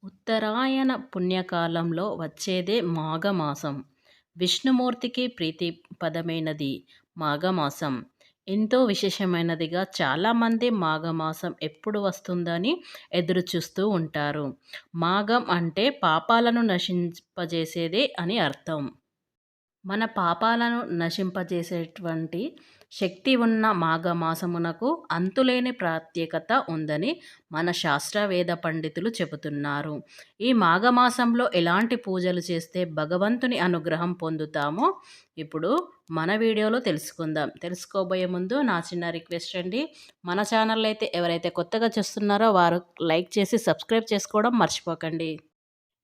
ఉత్తరాయణ పుణ్యకాలంలో వచ్చేదే మాఘమాసం. విష్ణుమూర్తికి ప్రీతిపదమైనది మాఘమాసం. ఎంతో విశేషమైనదిగా చాలామంది మాఘమాసం ఎప్పుడు వస్తుందని ఎదురుచూస్తూ ఉంటారు. మాఘం అంటే పాపాలను నశింపజేసేదే అని అర్థం. మన పాపాలను నశింపజేసేటువంటి శక్తి ఉన్న మాఘమాసమునకు అంతులేని ప్రత్యేకత ఉందని మన శాస్త్రవేద పండితులు చెబుతున్నారు. ఈ మాఘమాసంలో ఎలాంటి పూజలు చేస్తే భగవంతుని అనుగ్రహం పొందుతామో ఇప్పుడు మన వీడియోలో తెలుసుకుందాం. తెలుసుకోబోయే ముందు నా చిన్న రిక్వెస్ట్ అండి, మన ఛానల్ అయితే ఎవరైతే కొత్తగా చూస్తున్నారో వారు లైక్ చేసి సబ్స్క్రైబ్ చేసుకోవడం మర్చిపోకండి.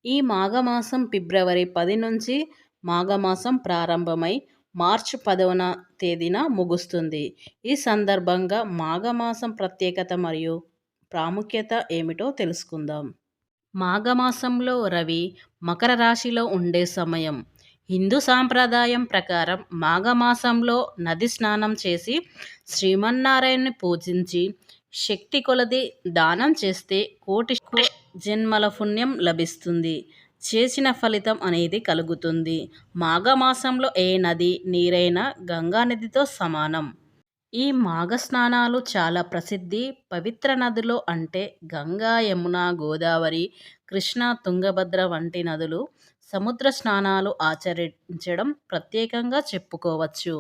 ఈ మాఘమాసం ఫిబ్రవరి 10 నుంచి మాఘమాసం ప్రారంభమై మార్చి 10వ తేదీన ముగుస్తుంది. ఈ సందర్భంగా మాఘమాసం ప్రత్యేకత మరియు ప్రాముఖ్యత ఏమిటో తెలుసుకుందాం. మాఘమాసంలో రవి మకర రాశిలో ఉండే సమయం. హిందూ సాంప్రదాయం ప్రకారం మాఘమాసంలో నది స్నానం చేసి శ్రీమన్నారాయణ్ణి పూజించి శక్తి కొలది దానం చేస్తే కోటి జన్మల పుణ్యం లభిస్తుంది. చేసిన ఫలితం అనేది కలుగుతుంది. మాఘమాసంలో ఏ నది నీరైనా గంగానదితో సమానం. ఈ మాఘ స్నానాలు చాలా ప్రసిద్ధి. పవిత్ర నదులు అంటే గంగా, యమున, గోదావరి, కృష్ణ, తుంగభద్ర వంటి నదులు సముద్ర స్నానాలు ఆచరించడం ప్రత్యేకంగా చెప్పుకోవచ్చు.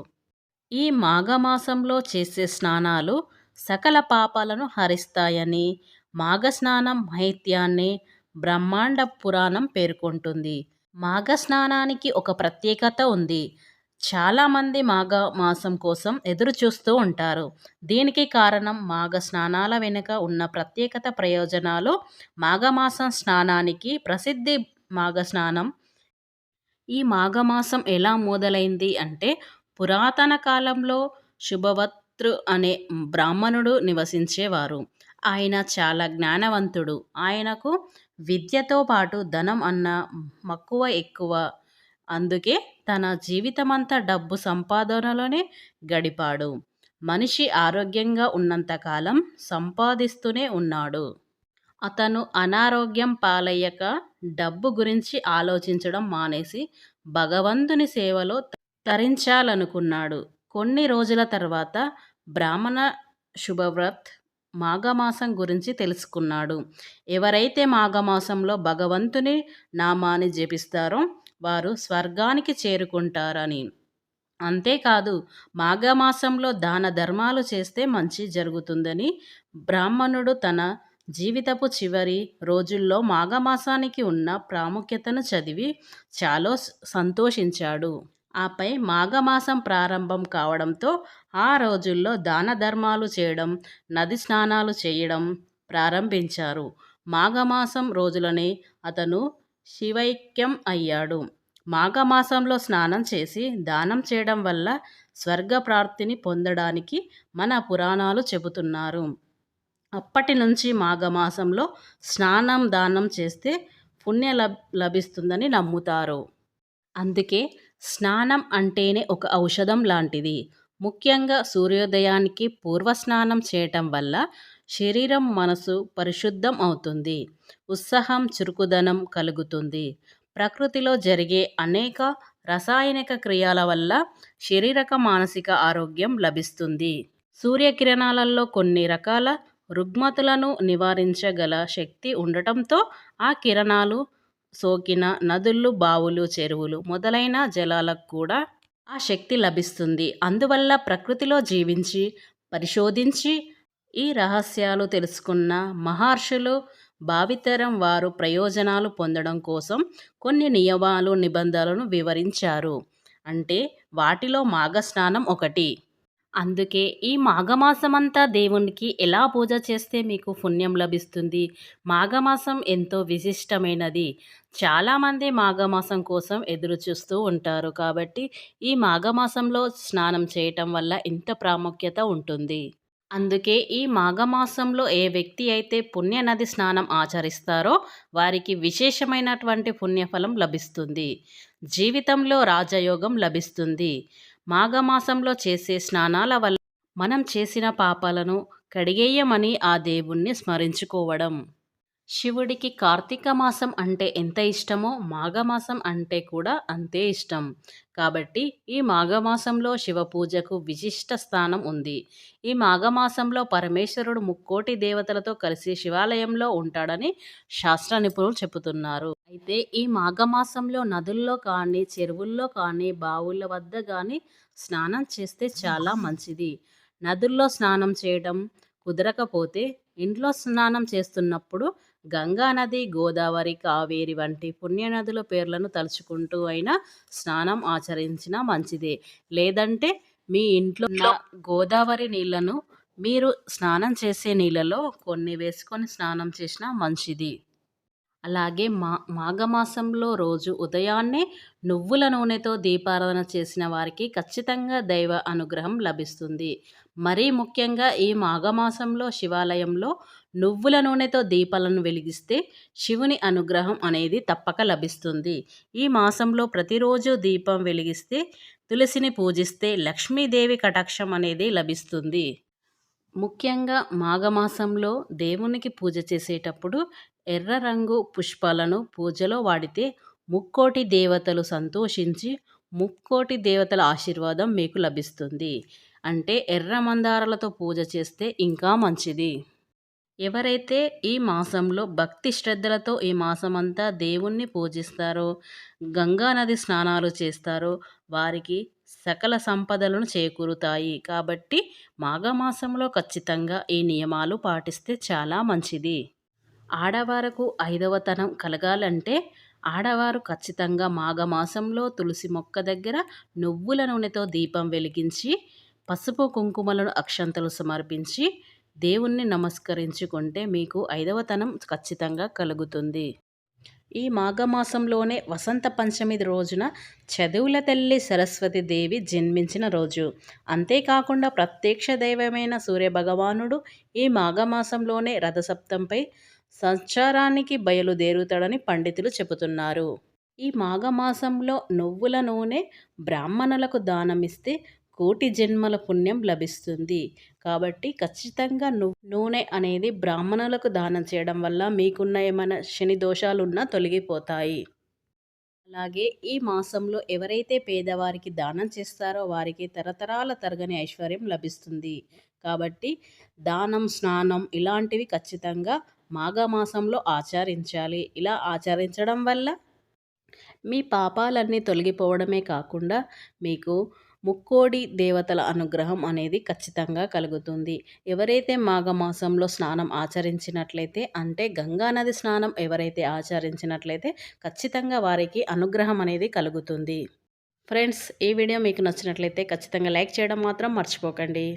ఈ మాఘమాసంలో చేసే స్నానాలు సకల పాపాలను హరిస్తాయని మాఘస్నానం మహత్యాన్ని బ్రహ్మాండ పురాణం పేర్కొంటుంది. మాఘస్నానానికి ఒక ప్రత్యేకత ఉంది. చాలామంది మాఘమాసం కోసం ఎదురు చూస్తూ ఉంటారు. దీనికి కారణం మాఘ స్నానాల వెనుక ఉన్న ప్రత్యేకత ప్రయోజనాలు. మాఘమాసం స్నానానికి ప్రసిద్ధి. మాఘస్నానం ఈ మాఘమాసం ఎలా మొదలైంది అంటే, పురాతన కాలంలో శుభవత్రు అనే బ్రాహ్మణుడు నివసించేవారు. ఆయన చాలా జ్ఞానవంతుడు. ఆయనకు విద్యతో పాటు ధనం అన్న మక్కువ ఎక్కువ. అందుకే తన జీవితమంతా డబ్బు సంపాదనలోనే గడిపాడు. మనిషి ఆరోగ్యంగా ఉన్నంతకాలం సంపాదిస్తూనే ఉన్నాడు. అతను అనారోగ్యం పాలయ్యాక డబ్బు గురించి ఆలోచించడం మానేసి భగవంతుని సేవలో తరించాలనుకున్నాడు. కొన్ని రోజుల తర్వాత బ్రాహ్మణ శుభవ్రత్ మాఘమాసం గురించి తెలుసుకున్నాడు. ఎవరైతే మాఘమాసంలో భగవంతుని నామాన్ని జపిస్తారో వారు స్వర్గానికి చేరుకుంటారని. అంతేకాదు మాఘమాసంలో దాన ధర్మాలు చేస్తే మంచి జరుగుతుందని బ్రాహ్మణుడు తన జీవితపు చివరి రోజుల్లో మాఘమాసానికి ఉన్న ప్రాముఖ్యతను చదివి చాలా సంతోషించాడు. ఆపై మాఘమాసం ప్రారంభం కావడంతో ఆ రోజుల్లో దాన ధర్మాలు చేయడం, నది స్నానాలు చేయడం ప్రారంభించారు. మాఘమాసం రోజులనే అతను శివైక్యం అయ్యాడు. మాఘమాసంలో స్నానం చేసి దానం చేయడం వల్ల స్వర్గ ప్రాప్తిని పొందడానికి మన పురాణాలు చెబుతున్నారు. అప్పటి నుంచి మాఘమాసంలో స్నానం దానం చేస్తే పుణ్య లభిస్తుందని నమ్ముతారు. అందుకే స్నానం అంటేనే ఒక ఔషధం లాంటిది. ముఖ్యంగా సూర్యోదయానికి పూర్వ స్నానం చేయటం వల్ల శరీరం మనసు పరిశుద్ధం అవుతుంది. ఉత్సాహం చురుకుదనం కలుగుతుంది. ప్రకృతిలో జరిగే అనేక రసాయనిక క్రియల వల్ల శారీరక మానసిక ఆరోగ్యం లభిస్తుంది. సూర్యకిరణాలలో కొన్ని రకాల రుగ్మతులను నివారించగల శక్తి ఉండటంతో ఆ కిరణాలు సోకిన నదులు, బావులు, చెరువులు మొదలైన జలాలకు కూడా ఆ శక్తి లభిస్తుంది. అందువల్ల ప్రకృతిలో జీవించి పరిశోధించి ఈ రహస్యాలు తెలుసుకున్న మహర్షులు భావితరం వారు ప్రయోజనాలు పొందడం కోసం కొన్ని నియమాలు నిబంధనలను వివరించారు. అంటే వాటిలో మాఘస్నానం ఒకటి. అందుకే ఈ మాఘమాసమంతా దేవునికి ఎలా పూజ చేస్తే మీకు పుణ్యం లభిస్తుంది. మాఘమాసం ఎంతో విశిష్టమైనది. చాలామంది మాఘమాసం కోసం ఎదురు చూస్తూ ఉంటారు. కాబట్టి ఈ మాఘమాసంలో స్నానం చేయటం వల్ల ఇంత ప్రాముఖ్యత ఉంటుంది. అందుకే ఈ మాఘమాసంలో ఏ వ్యక్తి అయితే పుణ్యనది స్నానం ఆచరిస్తారో వారికి విశేషమైనటువంటి పుణ్యఫలం లభిస్తుంది. జీవితంలో రాజయోగం లభిస్తుంది. మాఘమాసంలో చేసే స్నానాల వల్ల మనం చేసిన పాపాలను కడిగేయమని ఆ దేవుణ్ణి స్మరించుకోవడం. శివుడికి కార్తీక మాసం అంటే ఎంత ఇష్టమో మాఘమాసం అంటే కూడా అంతే ఇష్టం. కాబట్టి ఈ మాఘమాసంలో శివ పూజకు విశిష్ట స్థానం ఉంది. ఈ మాఘమాసంలో పరమేశ్వరుడు ముక్కోటి దేవతలతో కలిసి శివాలయంలో ఉంటాడని శాస్త్ర నిపుణులు చెబుతున్నారు. అయితే ఈ మాఘమాసంలో నదుల్లో కానీ, చెరువుల్లో కానీ, బావుల వద్ద కానీ స్నానం చేస్తే చాలా మంచిది. నదుల్లో స్నానం చేయడం కుదరకపోతే ఇంట్లో స్నానం చేస్తున్నప్పుడు గంగా నది, గోదావరి, కావేరి వంటి పుణ్యనదుల పేర్లను తలుచుకుంటూ అయినా స్నానం ఆచరించినా మంచిదే. లేదంటే మీ ఇంట్లో ఉన్న గోదావరి నీళ్లను మీరు స్నానం చేసే నీళ్ళలో కొన్ని వేసుకొని స్నానం చేసినా మంచిది. అలాగే మాఘమాసంలో రోజు ఉదయాన్నే నువ్వుల నూనెతో దీపారాధన చేసిన వారికి ఖచ్చితంగా దైవ అనుగ్రహం లభిస్తుంది. మరీ ముఖ్యంగా ఈ మాఘమాసంలో శివాలయంలో నువ్వుల నూనెతో దీపాలను వెలిగిస్తే శివుని అనుగ్రహం అనేది తప్పక లభిస్తుంది. ఈ మాసంలో ప్రతిరోజు దీపం వెలిగిస్తే, తులసిని పూజిస్తే లక్ష్మీదేవి కటాక్షం అనేది లభిస్తుంది. ముఖ్యంగా మాఘమాసంలో దేవునికి పూజ చేసేటప్పుడు ఎర్ర రంగు పుష్పాలను పూజలో వాడితే ముక్కోటి దేవతలు సంతోషించి ముక్కోటి దేవతల ఆశీర్వాదం మీకు లభిస్తుంది. అంటే ఎర్ర మందారాలతో పూజ చేస్తే ఇంకా మంచిది. ఎవరైతే ఈ మాసంలో భక్తి శ్రద్ధలతో ఈ మాసమంతా దేవుణ్ణి పూజిస్తారో, గంగా నది స్నానాలు చేస్తారో వారికి సకల సంపదలను చేకూరుతాయి. కాబట్టి మాఘమాసంలో ఖచ్చితంగా ఈ నియమాలు పాటిస్తే చాలా మంచిది. ఆడవారకు ఐదవతనం కలగాలంటే ఆడవారు ఖచ్చితంగా మాఘమాసంలో తులసి మొక్క దగ్గర నువ్వుల నూనెతో దీపం వెలిగించి, పసుపు కుంకుమలను అక్షంతలు సమర్పించి దేవుణ్ణి నమస్కరించుకుంటే మీకు ఐదవతనం ఖచ్చితంగా కలుగుతుంది. ఈ మాఘమాసంలోనే వసంత పంచమి రోజున చదువుల తల్లి సరస్వతి దేవి జన్మించిన రోజు. అంతేకాకుండా ప్రత్యక్ష దైవమైన సూర్యభగవానుడు ఈ మాఘమాసంలోనే రథసప్తంపై సంచారానికి బయలుదేరుతాడని పండితులు చెబుతున్నారు. ఈ మాఘమాసంలో నువ్వుల నూనె బ్రాహ్మణులకు దానమిస్తే కోటి జన్మల పుణ్యం లభిస్తుంది. కాబట్టి ఖచ్చితంగా నూనె అనేది బ్రాహ్మణులకు దానం చేయడం వల్ల మీకున్న ఏమైనా శని దోషాలున్నా తొలగిపోతాయి. అలాగే ఈ మాసంలో ఎవరైతే పేదవారికి దానం చేస్తారో వారికి తరతరాల తరగని ఐశ్వర్యం లభిస్తుంది. కాబట్టి దానం, స్నానం ఇలాంటివి ఖచ్చితంగా మాఘమాసంలో ఆచరించాలి. ఇలా ఆచరించడం వల్ల మీ పాపాలన్నీ తొలగిపోవడమే కాకుండా మీకు ముక్కోడి దేవతల అనుగ్రహం అనేది ఖచ్చితంగా కలుగుతుంది. ఎవరైతే మాఘమాసంలో స్నానం ఆచరించినట్లయితే, అంటే గంగా నది స్నానం ఎవరైతే ఆచరించినట్లయితే ఖచ్చితంగా వారికి అనుగ్రహం అనేది కలుగుతుంది. ఫ్రెండ్స్, ఈ వీడియో మీకు నచ్చినట్లయితే ఖచ్చితంగా లైక్ చేయడం మాత్రం మర్చిపోకండి.